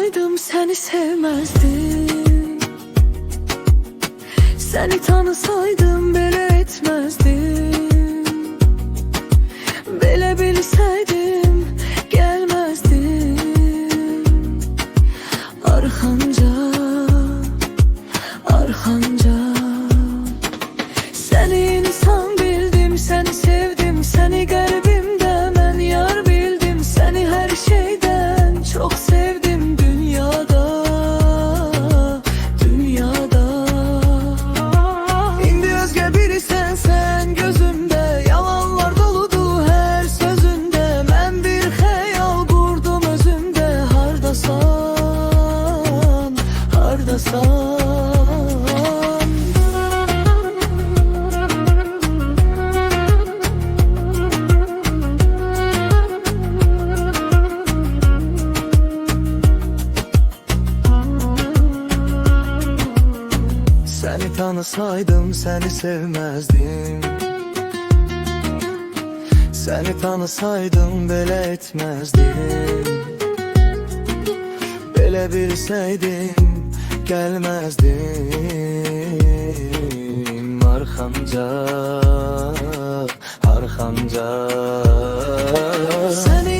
tanısaydım seni sevmezdim. Seni tanısaydım belə etmezdim. Belə bilseydim gelmezdim. Arxanca, arxanca. Seni insan bildim, seni sevdim, seni qəlbimdə mən yar bildim. Seni her şeyden çok sevdim dünyada, dünyada. İndi özgə birisən sen gözümdə, yalanlar doludu her sözünde. Mən bir xəyal qurdum özümdə, hardasan, hardasan. Seni tanısaydım seni sevmezdim. Seni tanısaydım belə etmezdim. Belə bilseydim gelmezdim. Arxanca, arxanca. Seni